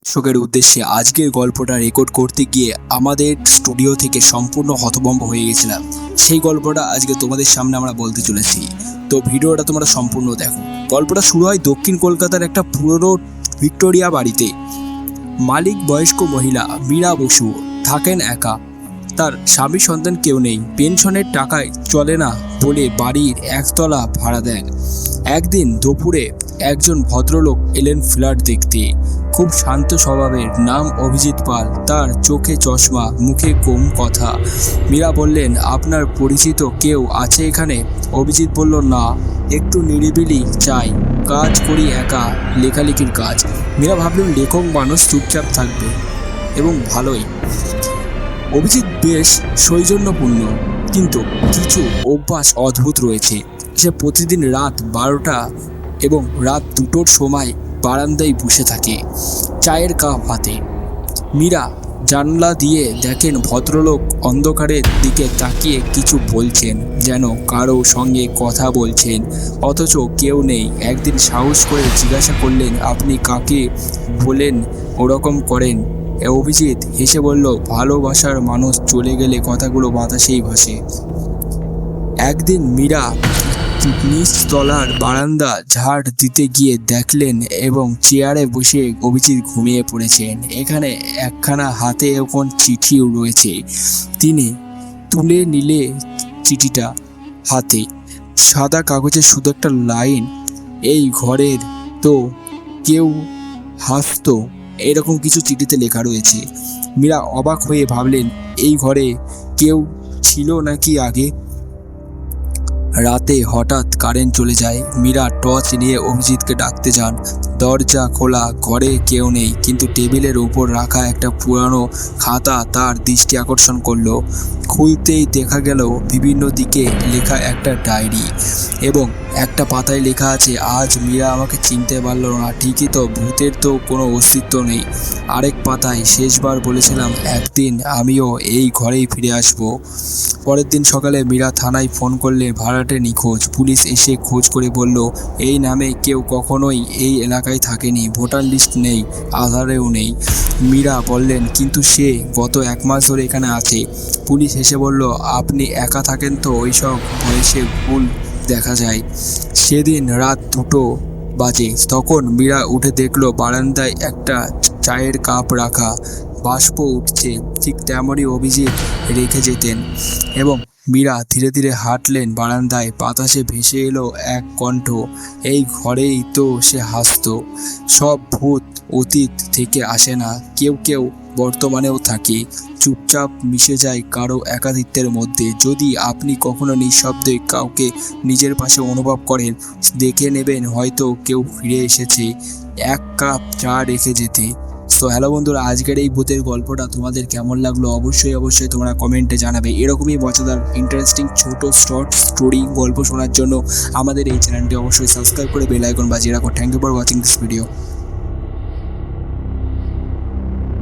দর্শকের উদ্দেশ্যে আজকের গল্পটা রেকর্ড করতে গিয়ে আমাদের স্টুডিও থেকে সম্পূর্ণ হতভম্ব হয়ে গেছিলাম। সেই গল্পটা আজকে তোমাদের সামনে আমরা বলতে চলেছি, তো ভিডিওটা তোমরা সম্পূর্ণ দেখো। গল্পটা শুরু হয় দক্ষিণ কলকাতার একটা পুরনো ভিক্টোরিয়া বাড়িতে। মালিক বয়স্ক মহিলা মীরা বসু, থাকেন একা। তার স্বামী সন্তান কেউ নেই। পেনশনের টাকায় চলে না বলে বাড়ির একতলা ভাড়া দেন। একদিন দুপুরে একজন ভদ্রলোক এলেন ফ্ল্যাট দেখতে। খুব শান্ত স্বভাবের, নাম অভিজিৎ পাল। তার চোখে চশমা, মুখে কম কথা। মীরা বললেন, আপনার পরিচিত কেউ আছে এখানে? অভিজিৎ বলল, না, একটু নিরিবিলি চাই, কাজ করি একা, লেখালেখির কাজ। মীরা ভাবলেন লেখক মানুষ, চুপচাপ থাকবে এবং ভালোই। অভিজিৎ বেশ সৌজন্যপূর্ণ, কিন্তু কিছু অভ্যাস অদ্ভুত রয়েছে। সে প্রতিদিন রাত 12টা এবং রাত 2টোর সময় বারান্দায় বসে থাকে, চায়ের কাপ হাতে। মীরা জানলা দিয়ে দেখেন ভদ্রলোক অন্ধকারের দিকে তাকিয়ে কিছু বলছেন, যেন কারো সঙ্গে কথা বলছেন, অথচ কেউ নেই। একদিন সাহস করে জিজ্ঞাসা করলেন, আপনি কাকে বলেন ওরকম করেন? অভিজিৎ হেসে বলল, ভালোবাসার মানুষ চলে গেলে কথাগুলো বাতাসেই ভাসে। একদিন মীরা নিচতলার বারান্দা ঝাড় দিতে গিয়ে দেখলেন এবং চেয়ারে বসে অভিজিৎ ঘুমিয়ে পড়েছেন। এখানে একখানা হাতে এখন চিঠিও রয়েছে। তিনি তুলে নিলে চিঠিটা হাতে, সাদা কাগজে শুধু একটা লাইন, এই ঘরের তো কেউ হাসতো, এরকম কিছু চিঠিতে লেখা রয়েছে। মীরা অবাক হয়ে ভাবলেন, এই ঘরে কেউ ছিল নাকি আগে? রাতে হঠাৎ কারেন্ট চলে যায়। মীরা টর্চ নিয়ে অভিজিৎকে ডাকতে যান। দরজা খোলা, ঘরে কেউ নেই, কিন্তু টেবিলের ওপর রাখা একটা পুরানো খাতা তার দৃষ্টি আকর্ষণ করলো। খুলতেই দেখা গেল বিভিন্ন দিকে লেখা একটা ডায়েরি, এবং একটা পাতায় লেখা আছে, আজ মীরা আমাকে চিনতে পারল না, ঠিকই তো, ভূতের তো কোনো অস্তিত্ব নেই। আরেক পাতায়, শেষবার বলেছিলাম একদিন আমিও এই ঘরেই ফিরে আসব। পরের দিন সকালে মীরা থানায় ফোন করলে ভাড়াটে নিখোঁজ। পুলিশ এসে খোঁজ করে বলল, এই নামে কেউ কখনোই এই এলাকায় থাকেনি, ভোটার লিস্ট নেই, আধারেও নেই। মীরা বললেন, কিন্তু সে গত 1 মাস ধরে এখানে আছে। পুলিশ এসে বলল, আপনি একা থাকেন তো, ওইসব বয়সে ভুল দেখা যায়। সেদিন রাত 2টো বাজে। তখন মীরা উঠে দেখলো বারান্দায় একটা চায়ের কাপ রাখা, বাষ্প উঠছে, ঠিক তেমনই অভিজিৎ রেখে যেতেন। এবং মীরা ধীরে ধীরে হাঁটলেন বারান্দায়। বাতাসে ভেসে এলো এক কণ্ঠ, এই ঘরেই তো সে হাসতো। সব ভূত অতীত থেকে আসে না, কেউ কেউ বর্তমানেও থাকে, চুপচাপ মিশে যায় কারো একাকিত্বের মধ্যে। যদি আপনি কখনো নিঃশব্দে কাউকে নিজের পাশে অনুভব করেন, দেখে নেবেন হয়তো কেউ ফিরে এসেছে 1 কাপ চা রেখে যেতে। তো হ্যালো বন্ধুরা, আজকের এই ভূতের গল্পটা তোমাদের কেমন লাগলো অবশ্যই তোমরা কমেন্টে জানাবে। এরকমই মজাদার ইন্টারেস্টিং ছোট শর্ট স্টোরি গল্প শোনার জন্য আমাদের এই চ্যানেলটি অবশ্যই সাবস্ক্রাইব করে বেল আইকন বাজিয়ে রাখো। Thank you for watching this video.